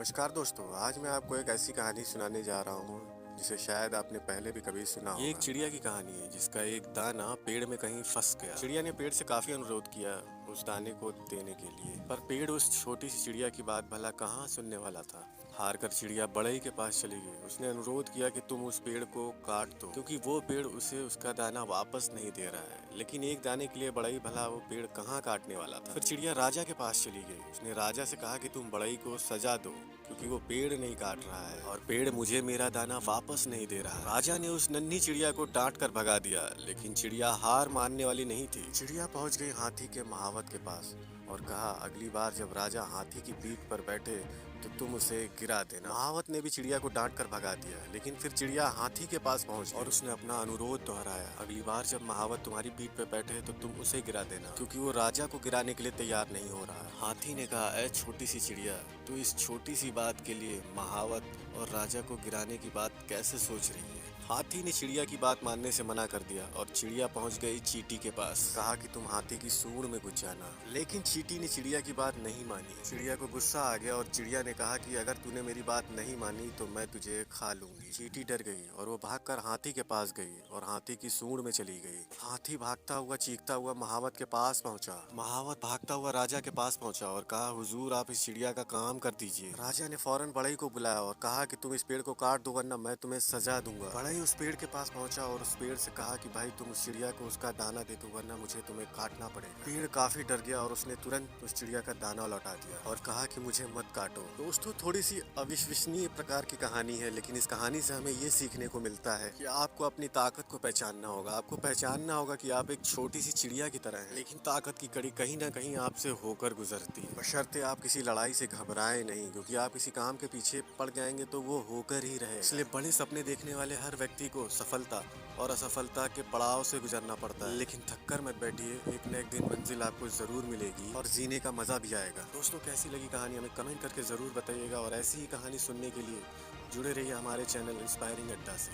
नमस्कार दोस्तों, आज मैं आपको एक ऐसी कहानी सुनाने जा रहा हूँ जिसे शायद आपने पहले भी कभी सुना होगा। ये एक चिड़िया की कहानी है जिसका एक दाना पेड़ में कहीं फंस गया। चिड़िया ने पेड़ से काफी अनुरोध किया उस दाने को देने के लिए, पर पेड़ उस छोटी सी चिड़िया की बात भला कहाँ सुनने वाला था। हार कर चिड़िया बड़ई के पास चली गई। उसने अनुरोध किया कि तुम उस पेड़ को काट दो, क्योंकि वो पेड़ उसे उसका दाना वापस नहीं दे रहा है। लेकिन एक दाने के लिए बड़ई भला वो पेड़ कहाँ काटने वाला था। फिर चिड़िया राजा के पास चली गई। उसने राजा से कहा कि तुम बड़ई को सजा दो, क्योंकि वो पेड़ नहीं काट रहा है और पेड़ मुझे मेरा दाना वापस नहीं दे रहा। राजा ने उस नन्ही चिड़िया को डांट कर भगा दिया, लेकिन चिड़िया हार मानने वाली नहीं थी। चिड़िया पहुंच गई हाथी के महावत के पास और कहा, अगली बार जब राजा हाथी की पीठ पर बैठे तो तुम उसे गिरा देना। महावत ने भी चिड़िया को डांट कर भगा दिया, लेकिन फिर चिड़िया हाथी के पास पहुंच और उसने अपना अनुरोध दोहराया, अगली बार जब महावत तुम्हारी पीठ पर बैठे तो तुम उसे गिरा देना, क्योंकि वो राजा को गिराने के लिए तैयार नहीं हो रहा। हाथी ने कहा, ऐ छोटी सी चिड़िया, तू इस छोटी सी बात के लिए महावत और राजा को गिराने की बात कैसे सोच रही है। हाथी ने चिड़िया की बात मानने से मना कर दिया और चिड़िया पहुंच गई चींटी के पास। कहा कि तुम हाथी की सूंड में घुस जाना, लेकिन चींटी ने चिड़िया की बात नहीं मानी। चिड़िया को गुस्सा आ गया और चिड़िया ने कहा कि अगर तूने मेरी बात नहीं मानी तो मैं तुझे खा लूंगी। चींटी डर गई और वो भागकर हाथी के पास गई और हाथी की सूंड में चली गई। हाथी भागता हुआ चीखता हुआ महावत के पास पहुंचा। महावत भागता हुआ राजा के पास पहुंचा और कहा, हुजूर आप इस चिड़िया का काम कर दीजिए। राजा ने फौरन बड़ई को बुलाया और कहा कि तुम इस पेड़ को काट दो वरना मैं तुम्हें सजा दूंगा। बड़ई उस पेड़ के पास पहुंचा और उस पेड़ से कहा कि भाई तुम उस चिड़िया को उसका दाना दे दो वरना मुझे तुम्हें काटना पड़ेगा। पेड़ काफी डर गया और उसने तुरंत उस चिड़िया का दाना लौटा दिया और कहा कि मुझे मत काटो। दोस्तों, थोड़ी सी अविश्वसनीय प्रकार की कहानी है, लेकिन इस कहानी से हमें ये सीखने को मिलता है कि आपको अपनी ताकत को पहचानना होगा। आपको पहचानना होगा कि आप एक छोटी सी चिड़िया की तरह हैं, लेकिन ताकत की कड़ी कहीं ना कहीं आपसे होकर गुजरती है। बशर्ते आप किसी लड़ाई से घबराएं नहीं, क्योंकि आप किसी काम के पीछे पड़ जाएंगे तो वो होकर ही रहे। इसलिए बड़े सपने देखने वाले हर व्यक्ति को सफलता और असफलता के पड़ाव से गुजरना पड़ता है, लेकिन थककर मत बैठिए। एक न एक दिन मंजिल आपको जरूर मिलेगी और जीने का मजा भी आएगा। दोस्तों, कैसी लगी कहानी हमें कमेंट करके जरूर बताइएगा और ऐसी ही कहानी सुनने के लिए जुड़े रहिए हमारे चैनल इंस्पायरिंग अड्डा से।